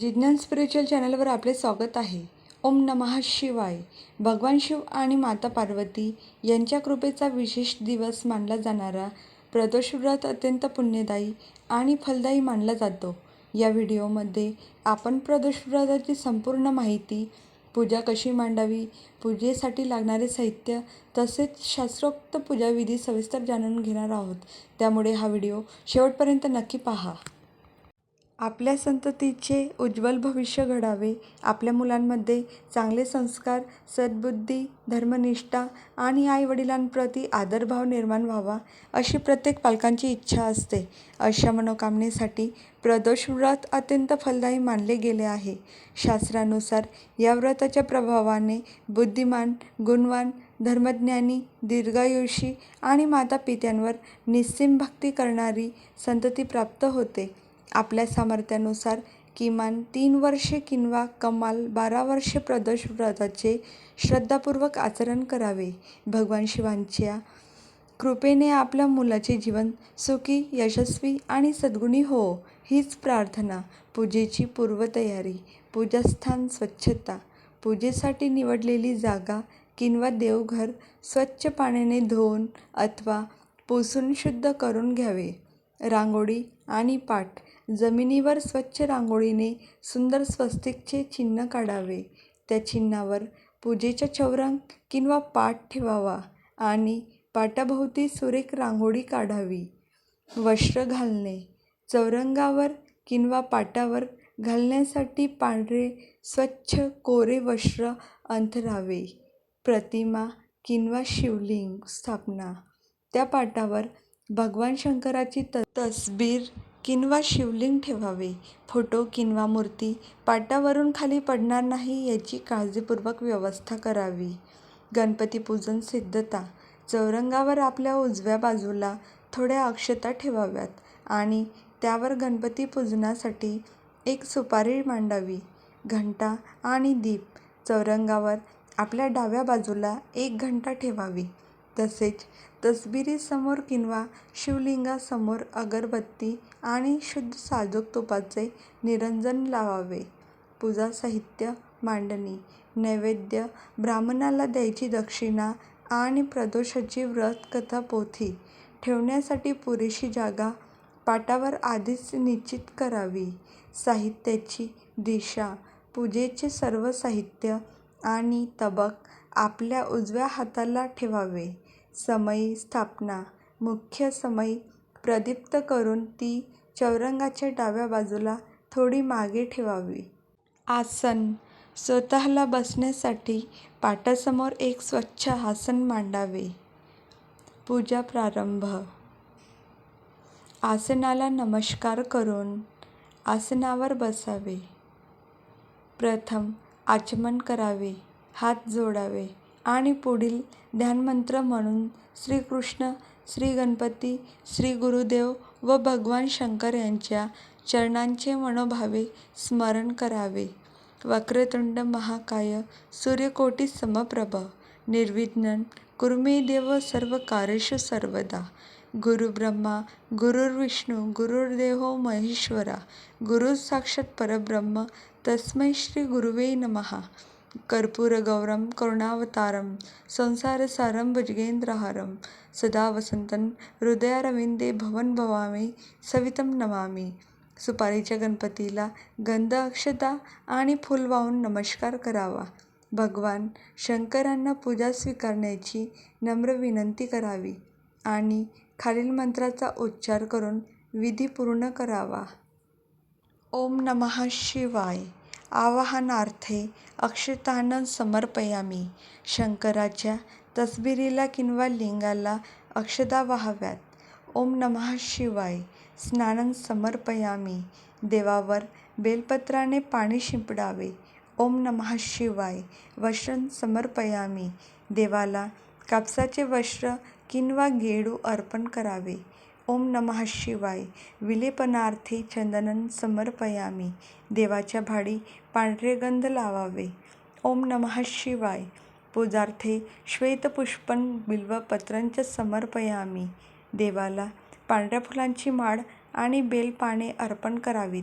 जिज्ञान spiritual चॅनलवर आपले स्वागत आहे. ओम नमः शिवाय. भगवान शिव आणि माता पार्वती यांच्या कृपेचा विशेष दिवस मानला जाणारा प्रदोष व्रत अत्यंत पुण्यदायी आणि फलदायी मानला जातो. या व्हिडिओमध्ये आपण प्रदोष व्रताची संपूर्ण माहिती, पूजा कशी मांडावी, पूजेसाठी लागणारे साहित्य तसेच शास्त्रोक्त पूजाविधी सविस्तर जाणून घेणार आहोत. त्यामुळे हा व्हिडिओ शेवटपर्यंत नक्की पहा. आपल्या संततीचे उज्ज्वल भविष्य घडावे, आपल्या मुलांमध्ये चांगले संस्कार, सद्बुद्धी, धर्मनिष्ठा आणि आईवडिलांप्रती आदरभाव निर्माण व्हावा, अशी प्रत्येक पालकांची इच्छा असते. अशा मनोकामनेसाठी प्रदोष व्रत अत्यंत फलदायी मानले गेले आहे. शास्त्रानुसार या व्रताच्या प्रभावाने बुद्धिमान, गुणवान, धर्मज्ञानी, दीर्घायुषी आणि मातापित्यांवर निस्सीम भक्ती करणारी संतती प्राप्त होते. आपल्या सामर्थ्यानुसार किमान 3 वर्षे किंवा कमाल 12 वर्षे प्रदोष व्रताचे श्रद्धापूर्वक आचरण करावे. भगवान शिवांच्या कृपेने आपल्या मुलाचे जीवन सुखी, यशस्वी आणि सद्गुणी हो, हीच प्रार्थना. पूजेची पूर्वतयारी. पूजास्थान स्वच्छता. पूजेसाठी निवडलेली जागा किंवा देवघर स्वच्छ पाण्याने धुवून अथवा पुसून शुद्ध करून घ्यावे. रांगोळी आणि पाट. जमिनीवर स्वच्छ रांगोळीने सुंदर स्वस्तिकचे चिन्ह काढावे. त्या चिन्हावर पूजेचा चौरंग किंवा पाट ठेवावा आणि पाटाभोवती सुरेख रांगोळी काढावी. वस्त्र घालणे. चौरंगावर किंवा पाटावर घालण्यासाठी पांढरे स्वच्छ कोरे वस्त्र अंथरावे. प्रतिमा किंवा शिवलिंग स्थापना. त्या पाटावर भगवान शंकराची तसबीर किंवा शिवलिंग ठेवावे. फोटो किंवा मूर्ती पाटावरून खाली पडणार नाही याची काळजीपूर्वक व्यवस्था करावी. गणपती पूजन सिद्धता. चौरंगावर आपल्या उजव्या बाजूला थोड्या अक्षता ठेवाव्यात आणि त्यावर गणपती पूजनासाठी एक सुपारी मांडावी. घंटा आणि दीप. चौरंगावर आपल्या डाव्या बाजूला एक घंटा ठेवावी. तसेच तसबिरीसमोर किंवा शिवलिंगासमोर अगरबत्ती आणि शुद्ध साजूक तुपाचे निरंजन लावावे. पूजा साहित्य मांडणी. नैवेद्य, ब्राह्मणाला द्यायची दक्षिणा आणि प्रदोषाची व्रतकथा पोथी ठेवण्यासाठी पुरेशी जागा पाटावर आधीच निश्चित करावी. साहित्याची दिशा. पूजेचे सर्व साहित्य आणि तबक आपल्या उजव्या हाताला ठेवावे. समई स्थापना. मुख्य समई प्रदीप्त करून ती चौरंगाच्या डाव्या बाजूला थोडी मागे ठेवावी. आसन. स्वतःला बसण्यासाठी पाटासमोर एक स्वच्छ आसन मांडावे. पूजा प्रारंभ. आसनाला नमस्कार करून आसनावर बसावे. प्रथम आचमन करावे, हात जोडावे आणि पुढील ध्यानमंत्र म्हणून श्रीकृष्ण, श्री गणपती, श्री गुरुदेव व भगवान शंकर यांच्या चरणांचे मनोभावे स्मरण करावे. वक्रतुंड महाकाय सूर्यकोटी समप्रभ निर्विघ्नं कुरु मे देव सर्वकार्येषु सर्वदा. गुरुब्रह्मा गुरुर्विष्णू गुरुर्देवो महेश्वरा गुरु साक्षात् परब्रह्म तस्मै श्री गुरुवे नमः. कर्पूरगौरं करुणावतारं संसारसारं भुजगेन्द्रहारं सदा वसन्तं हृदयारविन्दे भवं भवामी सवितं नमामि. सुपारीच्या गणपतीला गंध, अक्षता आणि फूल वाहून नमस्कार करावा. भगवान शंकरांना पूजा स्वीकारण्याची नम्र विनंती करावी आणि खालील मंत्राचा उच्चार करून विधी पूर्ण करावा. ओम नमः शिवाय. आवाहनार्थे अक्षतान् समर्पयामि. शंकराच्या तसबिरीला किंवा लिंगाला अक्षता वाहाव्यात. ओम नमः शिवाय. स्नानं समर्पयामि. देवावर बेलपत्राने पाणी शिंपडावे. ओम नमः शिवाय. वस्त्रं समर्पयामि. देवाला कापसाचे वस्त्र किंवा गेडू अर्पण करावे. ओम नमः शिवाय. विलेपनार्थी चंदनं समर्पयामि. देवाच्या भाडी पांढरे गंध लावावे. ओम नमः शिवाय. पूजार्थे श्वेतपुष्पं बिल्वपत्रंच समर्पयामि. देवाला पांढऱ्या फुलांची माळ आणि बेलपाने अर्पण करावीत.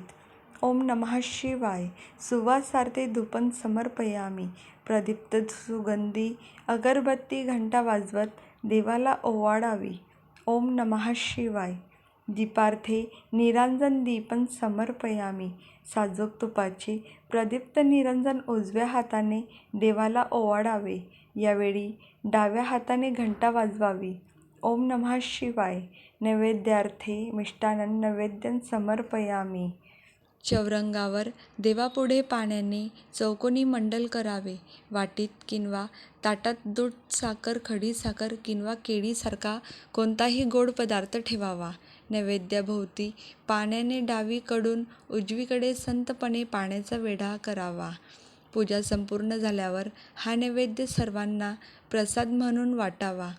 ओम नमः शिवाय. सुवासार्थे धूपं समर्पयामी. प्रदीप्त सुगंधी अगरबत्ती घंटा वाजवत देवाला ओवाळावी. ओम नमः शिवाय. दीपार्थे निरांजन दीपं समर्पयामी. साजूक तुपाचे प्रदीप्त निरंजन उजव्या हाताने देवाला ओवाळावे. यावेळी डाव्या हाताने घंटा वाजवावी. ओम नमः शिवाय. नैवेद्यार्थे मिष्टान्नं नैवेद्यं समर्पयामी. चौरंगावर देवापुढे पाण्याने चौकोनी मंडल करावे. वाटीत किंवा ताटात दूध, साखर, खडीसाखर किंवा केळीसारखा कोणताही गोड पदार्थ ठेवावा. नैवेद्याभोवती पाण्याने डावीकडून उजवीकडे संतपणे पाण्याचा वेढा करावा. पूजा संपूर्ण झाल्यावर हा नैवेद्य सर्वांना प्रसाद म्हणून वाटावा.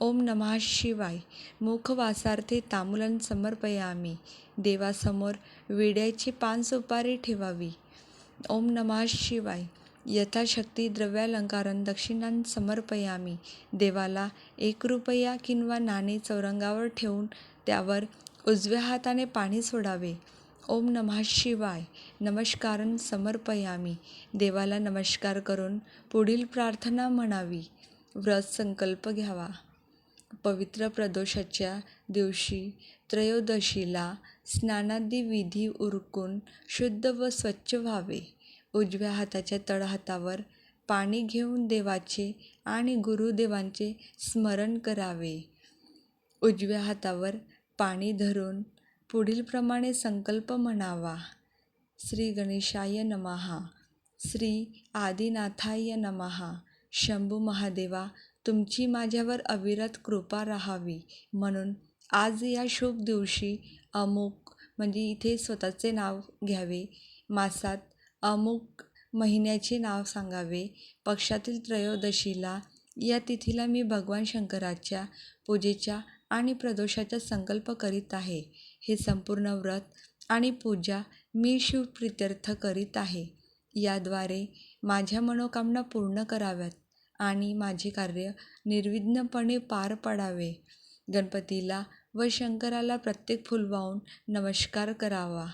ओम नमः शिवाय. मुखवासार्थे तांबूलं समर्पयामी. देवासमोर विड्याची पान सुपारी ठेवावी. ओम नमः शिवाय. यथाशक्ती द्रव्यालंकारान् दक्षिणां समर्पयामी. देवाला 1 रुपया किंवा नाणे चौरंगावर ठेवून त्यावर उजव्या हाताने पाणी सोडावे. ओम नमः शिवाय. नमस्कारं समर्पयामी. देवाला नमस्कार करून पुढील प्रार्थना म्हणावी. व्रत संकल्प घ्यावा. पवित्र प्रदोषाच्या दिवशी त्रयोदशीला स्नानादी विधी उरकून शुद्ध व स्वच्छ व्हावे. उजव्या हाताच्या तळहातावर पाणी घेऊन देवाचे आणि गुरुदेवांचे स्मरण करावे. उजव्या हातावर पाणी धरून पुढीलप्रमाणे संकल्प म्हणावा. श्री गणेशाय नमः. श्री आदिनाथाय नमः. शंभू महादेवा, तुमची माझ्यावर अविरत कृपा राहावी म्हणून आज या शुभ दिवशी अमुक, म्हणजे इथे स्वतःचे नाव घ्यावे. मासात अमुक महिन्याचे नाव सांगावे. पक्षातील त्रयोदशीला या तिथीला मी भगवान शंकराच्या पूजेचा आणि प्रदोषाचा संकल्प करीत आहे. हे संपूर्ण व्रत आणि पूजा मी शिवप्रीत्यर्थ करीत आहे. याद्वारे माझ्या मनोकामना पूर्ण कराव्यात आणि माझे कार्य निर्विघ्नपणे पार पडावे. गणपतीला व शंकराला प्रत्येक फूल वाहून नमस्कार करावा.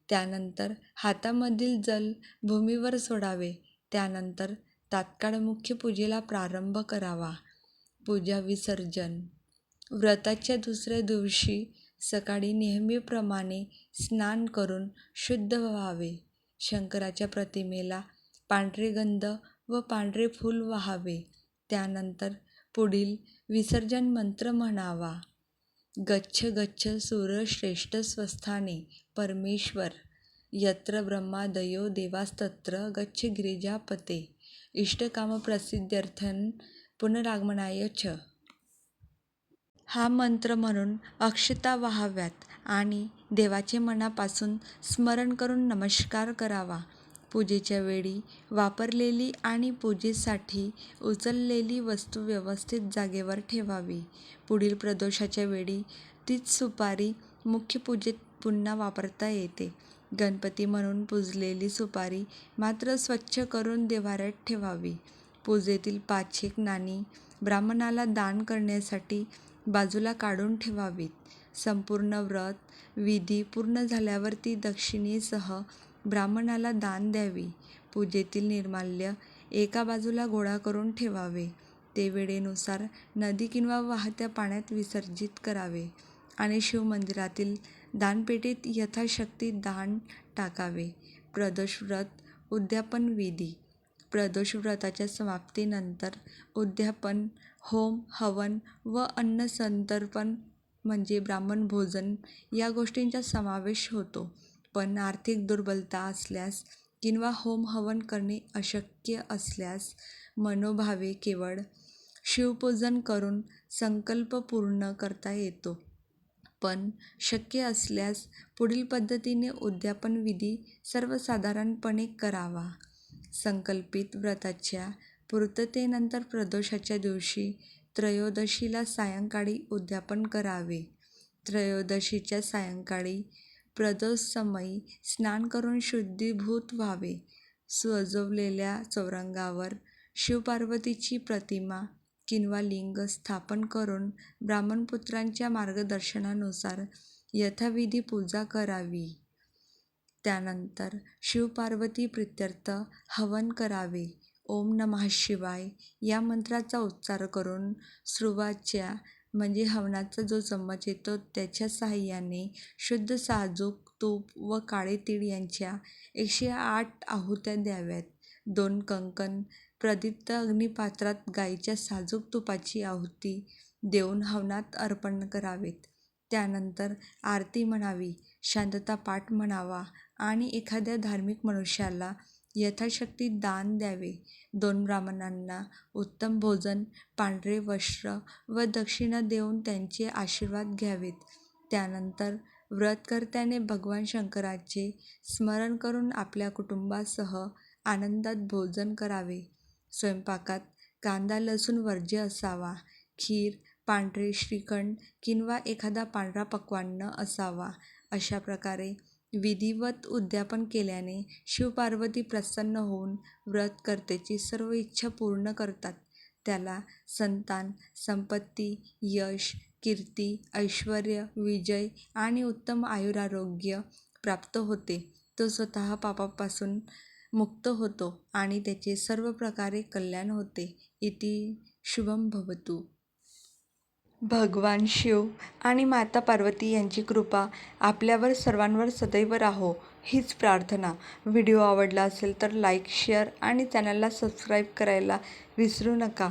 त्यानंतर हातामधील जल भूमीवर सोडावे. त्यानंतर तात्काळ मुख्य पूजेला प्रारंभ करावा. पूजा विसर्जन. व्रताच्या दुसऱ्या दिवशी सकाळी नेहमीप्रमाणे स्नान करून शुद्ध व्हावे. शंकराच्या प्रतिमेला पांढरे गंध व पांढरे फूल वाहावे. त्यानंतर पुढील विसर्जन मंत्र म्हणावा. गच्छ गच्छ सूरश्रेष्ठ स्वस्थाने परमेश्वर, यत्र ब्रह्मादयो देवास्तत्र गच्छ गिरिजापते, इष्टकामप्रसिद्ध्यर्थं पुनरागमनाय च. हा मंत्र म्हणून अक्षता वाहाव्यात आणि देवाचे मनापासून स्मरण करून नमस्कार करावा. पूजेच्या वेळी वापरलेली आणि पूजेसाठी उचललेली वस्तू व्यवस्थित जागेवर ठेवावी. पुढील प्रदोषाच्या वेळी तीच सुपारी मुख्य पूजेत पुन्हा वापरता येते. गणपती म्हणून पुजलेली सुपारी मात्र स्वच्छ करून देव्हाऱ्यात ठेवावी. पूजेतील 5 नाणी ब्राह्मणाला दान करण्यासाठी बाजूला काढून ठेवावीत. संपूर्ण व्रत विधी पूर्ण झाल्यावर ती दक्षिणेसह ब्राह्मणाला दान द्यावी. पूजेतील निर्माल्य एका बाजूला गोळा करून ठेवावे. ते वेळेनुसार नदी किंवा वाहत्या पाण्यात विसर्जित करावे आणि शिवमंदिरातील दानपेटीत यथाशक्ती दान टाकावे. प्रदोष व्रत उद्यापन विधी. प्रदोष व्रताच्या समाप्तीनंतर उद्यापन, होम, हवन व अन्नसंतर्पण म्हणजे ब्राह्मण भोजन या गोष्टींचा समावेश होतो. पण आर्थिक दुर्बलता असल्यास किंवा होम हवन करणे अशक्य असल्यास मनोभावे केवळ शिवपूजन करून संकल्प पूर्ण करता येतो. पण शक्य असल्यास पुढील पद्धतीने उद्यापन विधी सर्वसाधारणपणे करावा. संकल्पित व्रताच्या पूर्ततेनंतर प्रदोषाच्या दिवशी त्रयोदशीला सायंकाळी उद्यापन करावे. त्रयोदशीच्या सायंकाळी प्रदोषसमयी स्नान करून शुद्धीभूत व्हावे. सजवलेल्या चौरंगावर शिवपार्वतीची प्रतिमा किंवा लिंग स्थापन करून ब्राह्मणपुत्रांच्या मार्गदर्शनानुसार यथाविधी पूजा करावी. त्यानंतर शिवपार्वती प्रीत्यर्थ हवन करावे. ओम नमः शिवाय या मंत्राचा उच्चार करून सुरुवातच्या म्हणजे हवनाचा जो चम्मच येतो त्याच्या साहाय्याने शुद्ध साजूक तूप व काळे तीळ यांच्या 108 आहुत्या द्याव्यात. 2 कंकण प्रदीप्त अग्निपात्रात गाईच्या साजूक तुपाची आहुती देऊन हवनात अर्पण करावेत. त्यानंतर आरती म्हणावी, शांतता पाठ म्हणावा आणि एखाद्या धार्मिक मनुष्याला यथाशक्ती दान द्यावे. 2 ब्राह्मणांना उत्तम भोजन, पांढरे वस्त्र व दक्षिणा देऊन त्यांचे आशीर्वाद घ्यावेत. त्यानंतर व्रतकर्त्याने भगवान शंकराचे स्मरण करून आपल्या कुटुंबासह आनंदात भोजन करावे. स्वयंपाकात कांदा लसूण वर्ज्य असावा. खीर, पांढरे श्रीखंड किंवा एखादा पांढरा पक्वान्न असावा. अशा प्रकारे विधिवत उद्यापन केल्याने शिवपार्वती प्रसन्न होऊन व्रतकर्त्याची सर्व इच्छा पूर्ण करतात. त्याला संतान, संपत्ती, यश, कीर्ती, ऐश्वर्य, विजय आणि उत्तम आयुरारोग्य प्राप्त होते. तो स्वतः पापापासून मुक्त होतो आणि त्याचे सर्व प्रकारे कल्याण होते. इति शुभम भवतु. भगवान शिव आणि माता पार्वती यांची कृपा आपल्यावर सर्वांवर सदैव राहो हीच प्रार्थना. व्हिडिओ आवडला असेल तर लाईक, शेअर आणि चॅनलला सबस्क्राईब करायला विसरू नका.